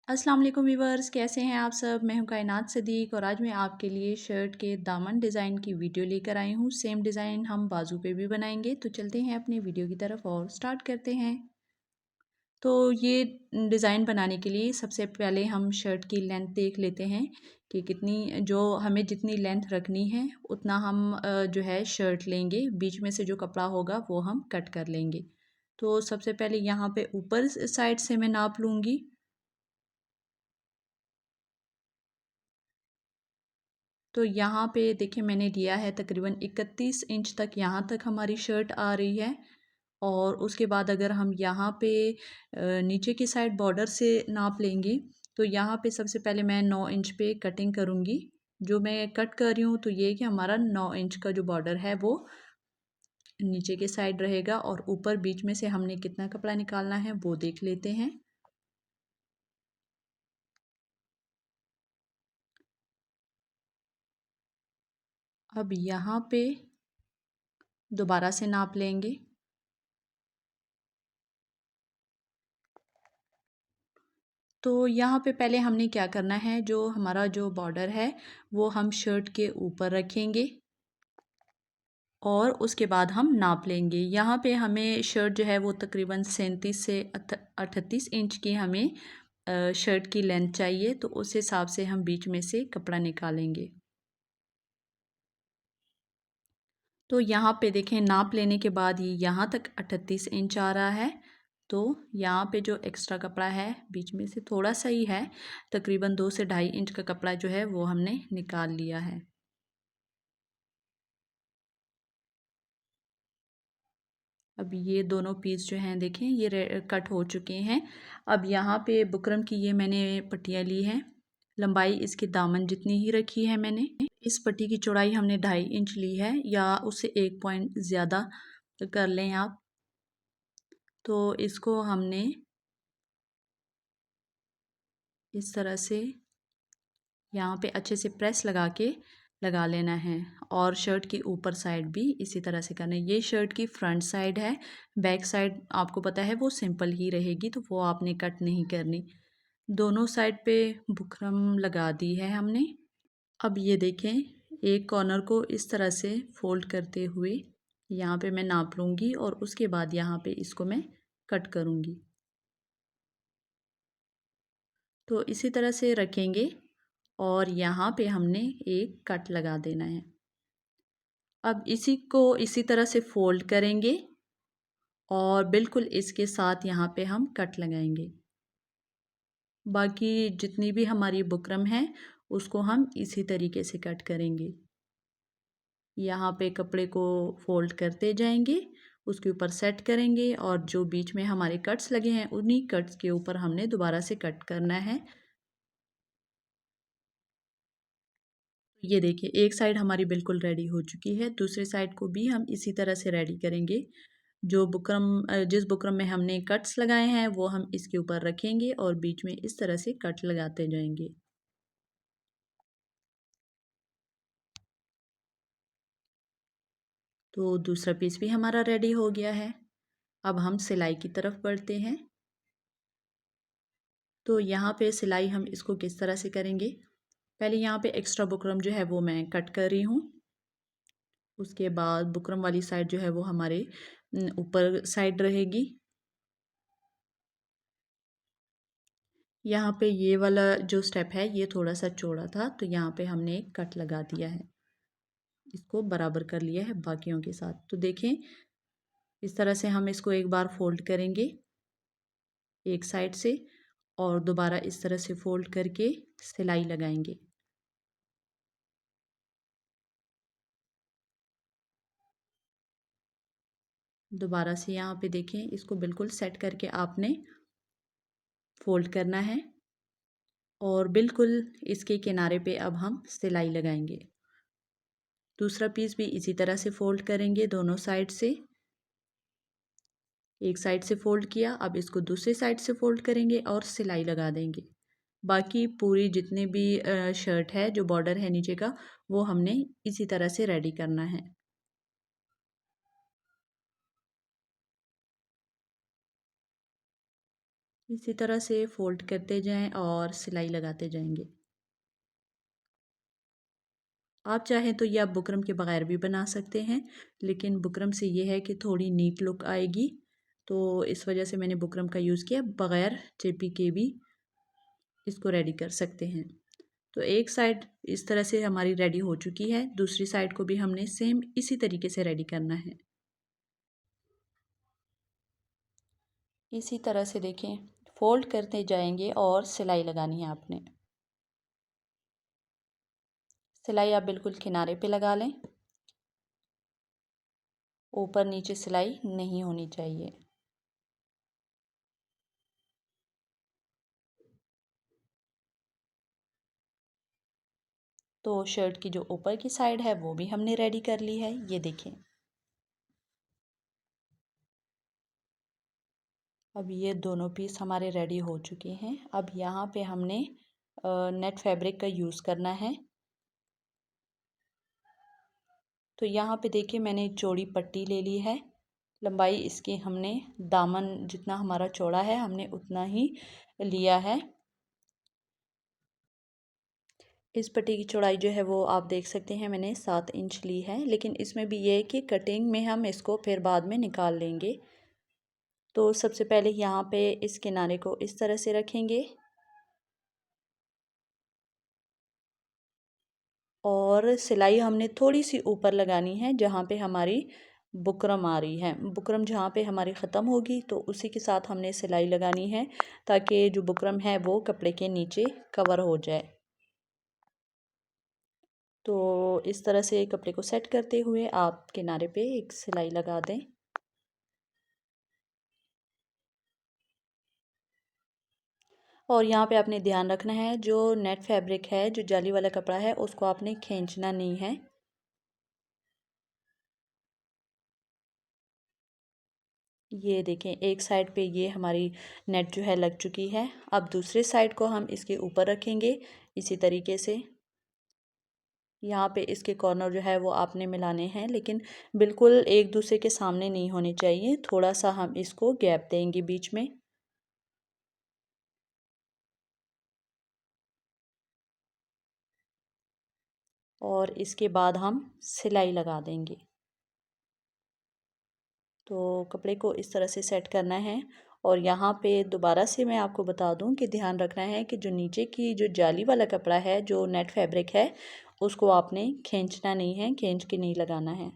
अस्सलाम वालेकुम वीवर्स, कैसे हैं आप सब। मैं हूं कायनात सदीक और आज मैं आपके लिए शर्ट के दामन डिज़ाइन की वीडियो लेकर आई हूं। सेम डिज़ाइन हम बाजू पे भी बनाएंगे। तो चलते हैं अपनी वीडियो की तरफ और स्टार्ट करते हैं। तो ये डिज़ाइन बनाने के लिए सबसे पहले हम शर्ट की लेंथ देख लेते हैं कि कितनी, जो हमें जितनी लेंथ रखनी है उतना हम जो है शर्ट लेंगे। बीच में से जो कपड़ा होगा वो हम कट कर लेंगे। तो सबसे पहले यहाँ पे ऊपर साइड से मैं नाप लूँगी। तो यहाँ पे देखिए मैंने लिया है तकरीबन 31 इंच तक, यहाँ तक हमारी शर्ट आ रही है। और उसके बाद अगर हम यहाँ पे नीचे की साइड बॉर्डर से नाप लेंगे तो यहाँ पे सबसे पहले मैं 9 इंच पे कटिंग करूँगी। जो मैं कट कर रही हूँ तो ये कि हमारा 9 इंच का जो बॉर्डर है वो नीचे के साइड रहेगा और ऊपर बीच में से हमने कितना कपड़ा निकालना है वो देख लेते हैं। अब यहाँ पे दोबारा से नाप लेंगे। तो यहाँ पे पहले हमने क्या करना है, जो हमारा जो बॉर्डर है वो हम शर्ट के ऊपर रखेंगे और उसके बाद हम नाप लेंगे। यहाँ पे हमें शर्ट जो है वो तकरीबन 37 से 38 इंच की हमें शर्ट की लेंथ चाहिए। तो उस हिसाब से हम बीच में से कपड़ा निकालेंगे। तो यहाँ पे देखें, नाप लेने के बाद ये यहाँ तक 38 इंच आ रहा है। तो यहाँ पे जो एक्स्ट्रा कपड़ा है बीच में से थोड़ा सा ही है, तकरीबन 2 से 2.5 इंच का कपड़ा जो है वो हमने निकाल लिया है। अब ये दोनों पीस जो हैं देखें ये कट हो चुके हैं। अब यहाँ पे बुकरम की ये मैंने पट्टियाँ ली हैं। लंबाई इसकी दामन जितनी ही रखी है मैंने। इस पट्टी की चौड़ाई हमने 2.5 इंच ली है या उससे 1 पॉइंट ज़्यादा कर लें आप। तो इसको हमने इस तरह से यहाँ पे अच्छे से प्रेस लगा के लगा लेना है। और शर्ट की ऊपर साइड भी इसी तरह से करना है। ये शर्ट की फ्रंट साइड है। बैक साइड आपको पता है वो सिंपल ही रहेगी, तो वो आपने कट नहीं करनी। दोनों साइड पे बुकरम लगा दी है हमने। अब ये देखें, एक कॉर्नर को इस तरह से फोल्ड करते हुए यहाँ पे मैं नाप लूँगी और उसके बाद यहाँ पे इसको मैं कट करूँगी। तो इसी तरह से रखेंगे और यहाँ पे हमने एक कट लगा देना है। अब इसी को इसी तरह से फोल्ड करेंगे और बिल्कुल इसके साथ यहाँ पे हम कट लगाएंगे। बाकी जितनी भी हमारी बुकरम है उसको हम इसी तरीके से कट करेंगे। यहाँ पे कपड़े को फोल्ड करते जाएंगे, उसके ऊपर सेट करेंगे और जो बीच में हमारे कट्स लगे हैं उन्हीं कट्स के ऊपर हमने दोबारा से कट करना है। ये देखिए, एक साइड हमारी बिल्कुल रेडी हो चुकी है, दूसरी साइड को भी हम इसी तरह से रेडी करेंगे। जो बुकरम जिस बुकरम में हमने कट्स लगाए हैं वो हम इसके ऊपर रखेंगे और बीच में इस तरह से कट लगाते जाएंगे। तो दूसरा पीस भी हमारा रेडी हो गया है। अब हम सिलाई की तरफ बढ़ते हैं। तो यहाँ पे सिलाई हम इसको किस तरह से करेंगे, पहले यहाँ पे एक्स्ट्रा बुकरम जो है वो मैं कट कर रही हूँ। उसके बाद बुकरम वाली साइड जो है वो हमारे ऊपर साइड रहेगी। यहाँ पे ये वाला जो स्टेप है ये थोड़ा सा चौड़ा था, तो यहाँ पे हमने एक कट लगा दिया है, इसको बराबर कर लिया है बाकियों के साथ। तो देखें, इस तरह से हम इसको एक बार फोल्ड करेंगे एक साइड से और दोबारा इस तरह से फोल्ड करके सिलाई लगाएंगे। दोबारा से यहाँ पे देखें, इसको बिल्कुल सेट करके आपने फोल्ड करना है और बिल्कुल इसके किनारे पे अब हम सिलाई लगाएंगे। दूसरा पीस भी इसी तरह से फोल्ड करेंगे दोनों साइड से। एक साइड से फोल्ड किया, अब इसको दूसरी साइड से फोल्ड करेंगे और सिलाई लगा देंगे। बाकी पूरी जितने भी शर्ट है, जो बॉर्डर है नीचे का, वो हमने इसी तरह से रेडी करना है। इसी तरह से फ़ोल्ड करते जाएं और सिलाई लगाते जाएंगे। आप चाहें तो ये आप बुकरम के बगैर भी बना सकते हैं, लेकिन बुकरम से ये है कि थोड़ी नीट लुक आएगी, तो इस वजह से मैंने बुकरम का यूज़ किया। बगैर चेपी के भी इसको रेडी कर सकते हैं। तो एक साइड इस तरह से हमारी रेडी हो चुकी है, दूसरी साइड को भी हमने सेम इसी तरीके से रेडी करना है। इसी तरह से देखें, फोल्ड करते जाएंगे और सिलाई लगानी है आपने। सिलाई आप बिल्कुल किनारे पे लगा लें, ऊपर नीचे सिलाई नहीं होनी चाहिए। तो शर्ट की जो ऊपर की साइड है वो भी हमने रेडी कर ली है, ये देखें। अब ये दोनों पीस हमारे रेडी हो चुके हैं। अब यहाँ पे हमने नेट फैब्रिक का यूज़ करना है। तो यहाँ पे देखिए मैंने चौड़ी पट्टी ले ली है। लंबाई इसकी हमने दामन जितना हमारा चौड़ा है हमने उतना ही लिया है। इस पट्टी की चौड़ाई जो है वो आप देख सकते हैं मैंने 7 इंच ली है, लेकिन इसमें भी ये है कि कटिंग में हम इसको फिर बाद में निकाल लेंगे। तो सबसे पहले यहाँ पे इस किनारे को इस तरह से रखेंगे और सिलाई हमने थोड़ी सी ऊपर लगानी है जहाँ पे हमारी बुकरम आ रही है। बुकरम जहाँ पे हमारी ख़त्म होगी तो उसी के साथ हमने सिलाई लगानी है, ताकि जो बुकरम है वो कपड़े के नीचे कवर हो जाए। तो इस तरह से कपड़े को सेट करते हुए आप किनारे पे एक सिलाई लगा दें। और यहाँ पे आपने ध्यान रखना है, जो नेट फैब्रिक है, जो जाली वाला कपड़ा है, उसको आपने खींचना नहीं है। ये देखें एक साइड पे ये हमारी नेट जो है लग चुकी है। अब दूसरे साइड को हम इसके ऊपर रखेंगे इसी तरीके से। यहाँ पे इसके कॉर्नर जो है वो आपने मिलाने हैं, लेकिन बिल्कुल एक दूसरे के सामने नहीं होने चाहिए। थोड़ा सा हम इसको गैप देंगे बीच में। और इसके बाद हम सिलाई लगा देंगे। तो कपड़े को इस तरह से सेट करना है। और यहाँ पे दोबारा से मैं आपको बता दूँ कि ध्यान रखना है कि जो नीचे की जो जाली वाला कपड़ा है, जो नेट फैब्रिक है, उसको आपने खींचना नहीं है, खींच के नहीं लगाना है।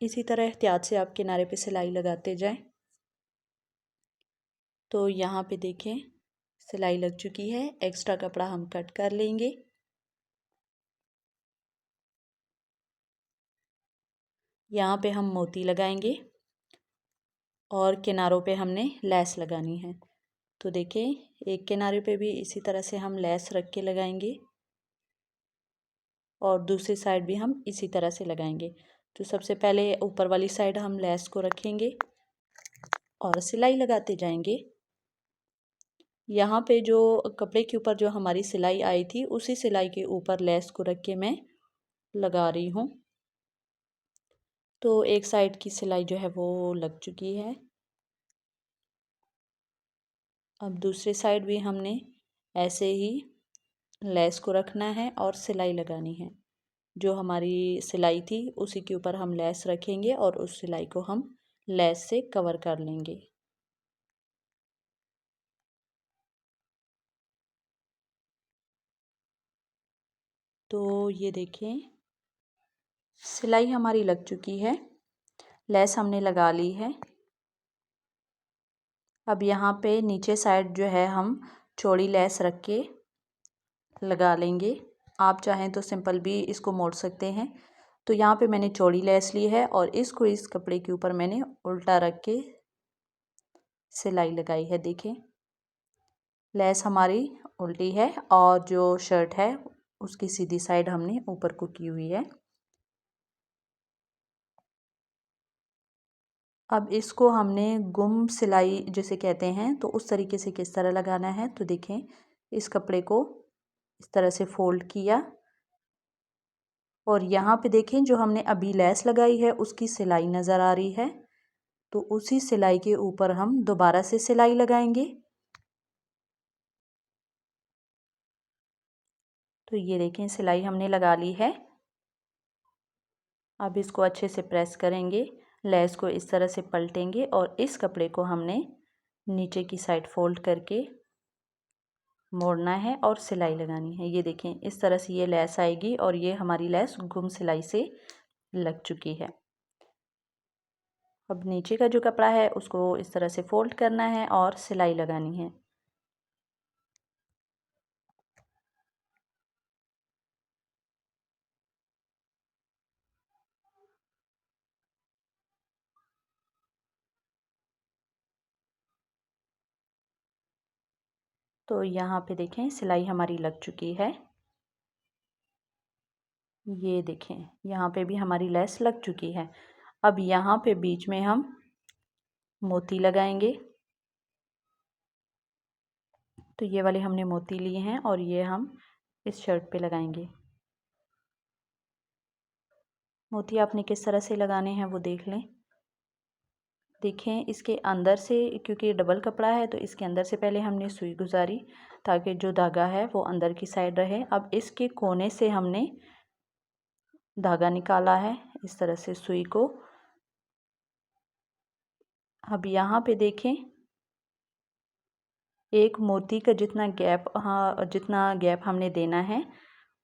इसी तरह एहतियात से आप किनारे पे सिलाई लगाते जाएं। तो यहाँ पे देखें सिलाई लग चुकी है। एक्स्ट्रा कपड़ा हम कट कर लेंगे। यहाँ पे हम मोती लगाएंगे और किनारों पे हमने लेस लगानी है। तो देखें एक किनारे पे भी इसी तरह से हम लेस रख के लगाएंगे और दूसरी साइड भी हम इसी तरह से लगाएंगे। तो सबसे पहले ऊपर वाली साइड हम लेस को रखेंगे और सिलाई लगाते जाएंगे। यहाँ पे जो कपड़े के ऊपर जो हमारी सिलाई आई थी, उसी सिलाई के ऊपर लेस को रख के मैं लगा रही हूँ। तो एक साइड की सिलाई जो है वो लग चुकी है। अब दूसरी साइड भी हमने ऐसे ही लेस को रखना है और सिलाई लगानी है। जो हमारी सिलाई थी उसी के ऊपर हम लेस रखेंगे और उस सिलाई को हम लेस से कवर कर लेंगे। तो ये देखें सिलाई हमारी लग चुकी है, लेस हमने लगा ली है। अब यहाँ पे नीचे साइड जो है हम चौड़ी लेस रख के लगा लेंगे। आप चाहें तो सिंपल भी इसको मोड़ सकते हैं। तो यहाँ पे मैंने चौड़ी लेस ली है और इसको इस कपड़े के ऊपर मैंने उल्टा रख के सिलाई लगाई है। देखें लेस हमारी उल्टी है और जो शर्ट है उसकी सीधी साइड हमने ऊपर को की हुई है। अब इसको हमने गुम सिलाई जिसे कहते हैं, तो उस तरीके से किस तरह लगाना है। तो देखें इस कपड़े को इस तरह से फोल्ड किया और यहाँ पे देखें जो हमने अभी लेस लगाई है उसकी सिलाई नज़र आ रही है, तो उसी सिलाई के ऊपर हम दोबारा से सिलाई लगाएंगे। तो ये देखें सिलाई हमने लगा ली है। अब इसको अच्छे से प्रेस करेंगे, लेस को इस तरह से पलटेंगे और इस कपड़े को हमने नीचे की साइड फोल्ड करके मोड़ना है और सिलाई लगानी है। ये देखें इस तरह से ये लेस आएगी और ये हमारी लेस गुम सिलाई से लग चुकी है। अब नीचे का जो कपड़ा है उसको इस तरह से फोल्ड करना है और सिलाई लगानी है। तो यहाँ पे देखें सिलाई हमारी लग चुकी है। ये देखें यहाँ पे भी हमारी लेस लग चुकी है। अब यहाँ पे बीच में हम मोती लगाएंगे। तो ये वाले हमने मोती लिए हैं और ये हम इस शर्ट पे लगाएंगे। मोती आपने किस तरह से लगाने हैं वो देख लें। देखें इसके अंदर से, क्योंकि डबल कपड़ा है तो इसके अंदर से पहले हमने सुई गुजारी ताकि जो धागा है वो अंदर की साइड रहे। अब इसके कोने से हमने धागा निकाला है इस तरह से सुई को। अब यहाँ पे देखें एक मोती का जितना गैप, हाँ जितना गैप हमने देना है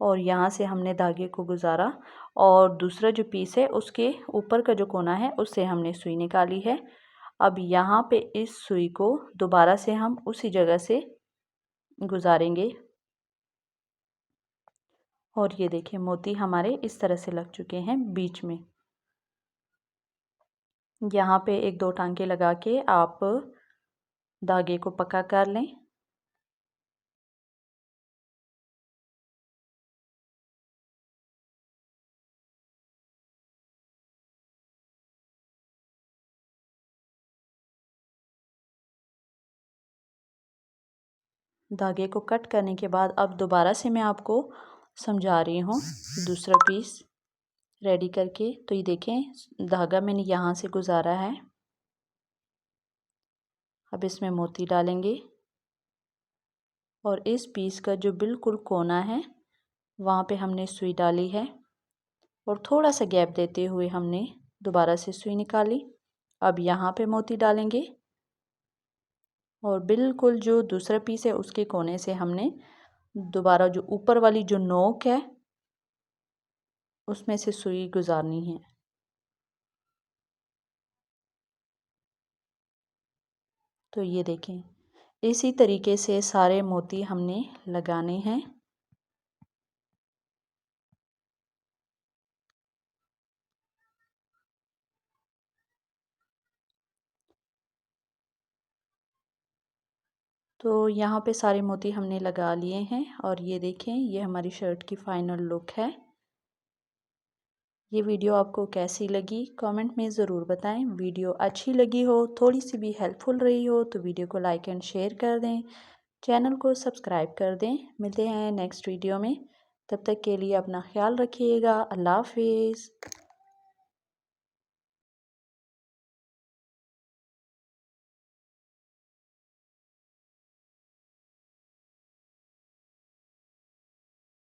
और यहाँ से हमने धागे को गुजारा और दूसरा जो पीस है उसके ऊपर का जो कोना है उससे हमने सुई निकाली है। अब यहाँ पे इस सुई को दोबारा से हम उसी जगह से गुजारेंगे और ये देखिए मोती हमारे इस तरह से लग चुके हैं बीच में। यहाँ पे एक दो टांके लगा के आप धागे को पक्का कर लें। धागे को कट करने के बाद अब दोबारा से मैं आपको समझा रही हूँ दूसरा पीस रेडी करके। तो ये देखें धागा मैंने यहाँ से गुजारा है। अब इसमें मोती डालेंगे और इस पीस का जो बिल्कुल कोना है वहाँ पे हमने सुई डाली है और थोड़ा सा गैप देते हुए हमने दोबारा से सुई निकाली। अब यहाँ पे मोती डालेंगे और बिल्कुल जो दूसरा पीस है उसके कोने से हमने दोबारा जो ऊपर वाली जो नोक है उसमें से सुई गुजारनी है। तो ये देखें इसी तरीके से सारे मोती हमने लगाने हैं। तो यहाँ पे सारे मोती हमने लगा लिए हैं और ये देखें ये हमारी शर्ट की फाइनल लुक है। ये वीडियो आपको कैसी लगी कमेंट में ज़रूर बताएं। वीडियो अच्छी लगी हो, थोड़ी सी भी हेल्पफुल रही हो तो वीडियो को लाइक एंड शेयर कर दें, चैनल को सब्सक्राइब कर दें। मिलते हैं नेक्स्ट वीडियो में, तब तक के लिए अपना ख्याल रखिएगा। अल्लाह हाफिज़।